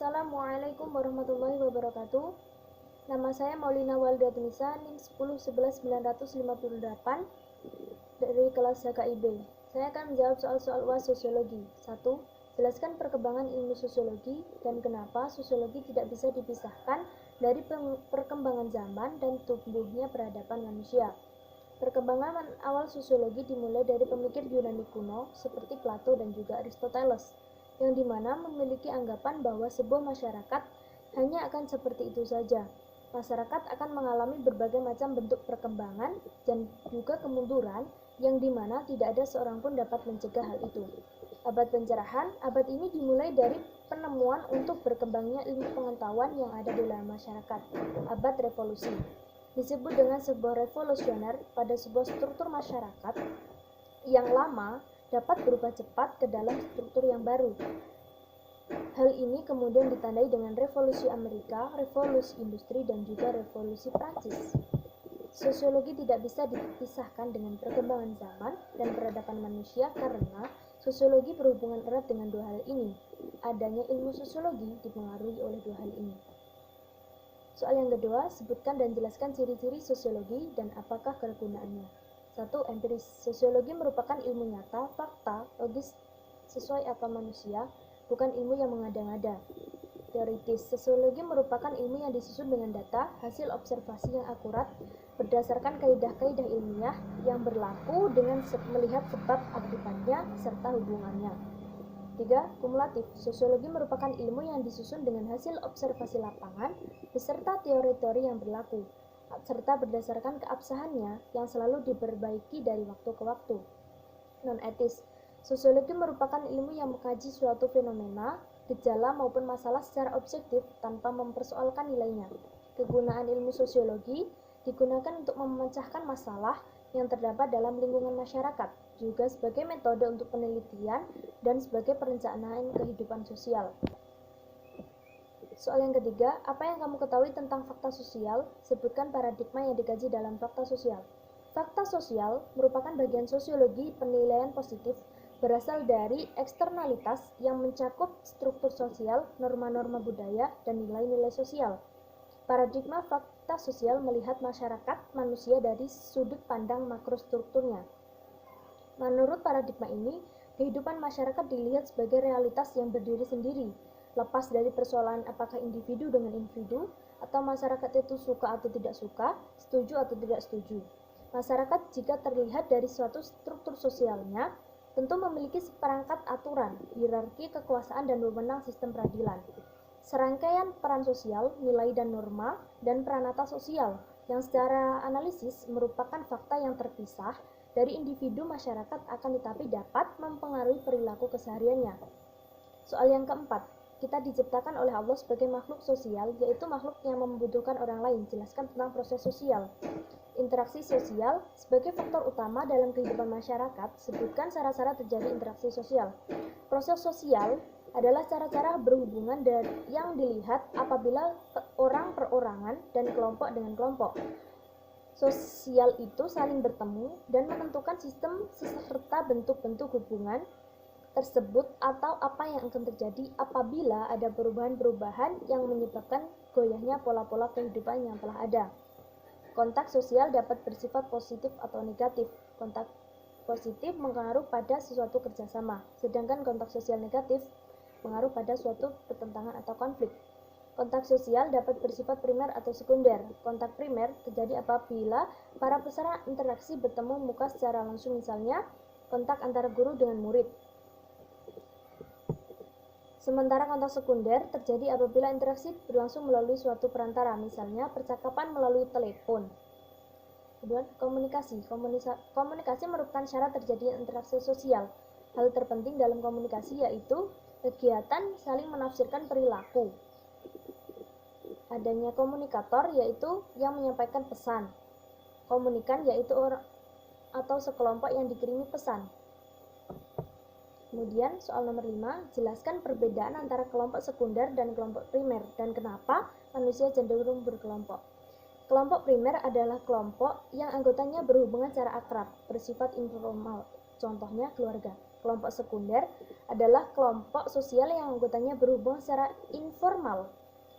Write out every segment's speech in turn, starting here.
Assalamualaikum warahmatullahi wabarakatuh. Nama saya Maulina Waldatunisa, NIM 10119958 dari kelas HKIB. Saya akan menjawab soal-soal UAS sosiologi. 1. Jelaskan perkembangan ilmu sosiologi dan kenapa sosiologi tidak bisa dipisahkan dari perkembangan zaman dan tumbuhnya peradaban manusia. Perkembangan awal sosiologi dimulai dari pemikir Yunani kuno seperti Plato dan juga Aristoteles, yang dimana memiliki anggapan bahwa sebuah masyarakat hanya akan seperti itu saja. Masyarakat akan mengalami berbagai macam bentuk perkembangan dan juga kemunduran, yang dimana tidak ada seorang pun dapat mencegah hal itu. Abad pencerahan, abad ini dimulai dari penemuan untuk berkembangnya ilmu pengetahuan yang ada di dalam masyarakat. Abad revolusi disebut dengan sebuah revolusioner pada sebuah struktur masyarakat yang lama dapat berubah cepat ke dalam struktur yang baru. Hal ini kemudian ditandai dengan revolusi Amerika, revolusi industri, dan juga revolusi Prancis. Sosiologi tidak bisa dipisahkan dengan perkembangan zaman dan peradaban manusia karena sosiologi berhubungan erat dengan dua hal ini. Adanya ilmu sosiologi dipengaruhi oleh dua hal ini. Soal yang kedua, sebutkan dan jelaskan ciri-ciri sosiologi dan apakah kegunaannya. 1. Empiris. Sosiologi merupakan ilmu nyata, fakta, logis sesuai akal manusia, bukan ilmu yang mengada-ngada. Teoritis. Sosiologi merupakan ilmu yang disusun dengan data, hasil observasi yang akurat, berdasarkan kaidah-kaidah ilmiah yang berlaku dengan melihat sebab akibatnya serta hubungannya. 3. Kumulatif. Sosiologi merupakan ilmu yang disusun dengan hasil observasi lapangan beserta teori-teori yang berlaku, serta berdasarkan keabsahannya yang selalu diperbaiki dari waktu ke waktu. Non-etis. Sosiologi merupakan ilmu yang mengkaji suatu fenomena, gejala maupun masalah secara objektif tanpa mempersoalkan nilainya. Kegunaan ilmu sosiologi digunakan untuk memecahkan masalah yang terdapat dalam lingkungan masyarakat, juga sebagai metode untuk penelitian dan sebagai perencanaan kehidupan sosial. Soal yang ketiga, apa yang kamu ketahui tentang fakta sosial? Sebutkan paradigma yang dikaji dalam fakta sosial. Fakta sosial merupakan bagian sosiologi penilaian positif berasal dari eksternalitas yang mencakup struktur sosial, norma-norma budaya, dan nilai-nilai sosial. Paradigma fakta sosial melihat masyarakat manusia dari sudut pandang makrostrukturnya. Menurut paradigma ini, kehidupan masyarakat dilihat sebagai realitas yang berdiri sendiri, lepas dari persoalan apakah individu dengan individu, atau masyarakat itu suka atau tidak suka, setuju atau tidak setuju. Masyarakat jika terlihat dari suatu struktur sosialnya, tentu memiliki seperangkat aturan, hierarki kekuasaan dan wewenang sistem peradilan. Serangkaian peran sosial, nilai dan norma, dan peranata sosial yang secara analisis merupakan fakta yang terpisah dari individu masyarakat akan tetapi dapat mempengaruhi perilaku kesehariannya. Soal yang keempat, kita diciptakan oleh Allah sebagai makhluk sosial, yaitu makhluk yang membutuhkan orang lain. Jelaskan tentang proses sosial. Interaksi sosial sebagai faktor utama dalam kehidupan masyarakat. Sebutkan cara-cara terjadi interaksi sosial. Proses sosial adalah cara-cara berhubungan yang dilihat apabila orang perorangan dan kelompok dengan kelompok. Sosial itu saling bertemu dan menentukan sistem serta bentuk-bentuk hubungan tersebut atau apa yang akan terjadi apabila ada perubahan-perubahan yang menyebabkan goyahnya pola-pola kehidupan yang telah ada. Kontak sosial dapat bersifat positif atau negatif. Kontak positif mengaruh pada sesuatu kerjasama, sedangkan kontak sosial negatif mengaruh pada suatu pertentangan atau konflik. Kontak sosial dapat bersifat primer atau sekunder. Kontak primer terjadi apabila para peserta interaksi bertemu muka secara langsung, misalnya kontak antara guru dengan murid. Sementara kontak sekunder terjadi apabila interaksi berlangsung melalui suatu perantara, misalnya percakapan melalui telepon. Kemudian komunikasi. Komunikasi merupakan syarat terjadinya interaksi sosial. Hal terpenting dalam komunikasi yaitu kegiatan saling menafsirkan perilaku. Adanya komunikator yaitu yang menyampaikan pesan. Komunikan yaitu orang atau sekelompok yang dikirimi pesan. Kemudian soal nomor 5, jelaskan perbedaan antara kelompok sekunder dan kelompok primer dan kenapa manusia cenderung berkelompok. Kelompok primer adalah kelompok yang anggotanya berhubungan secara akrab, bersifat informal, contohnya keluarga. Kelompok sekunder adalah kelompok sosial yang anggotanya berhubungan secara informal,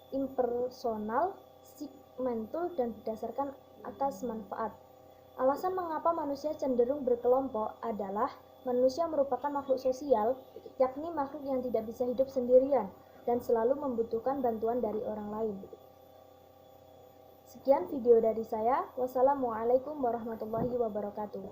impersonal, segmental, dan berdasarkan atas manfaat. Alasan mengapa manusia cenderung berkelompok adalah manusia merupakan makhluk sosial, yakni makhluk yang tidak bisa hidup sendirian dan selalu membutuhkan bantuan dari orang lain. Sekian video dari saya. Wassalamualaikum warahmatullahi wabarakatuh.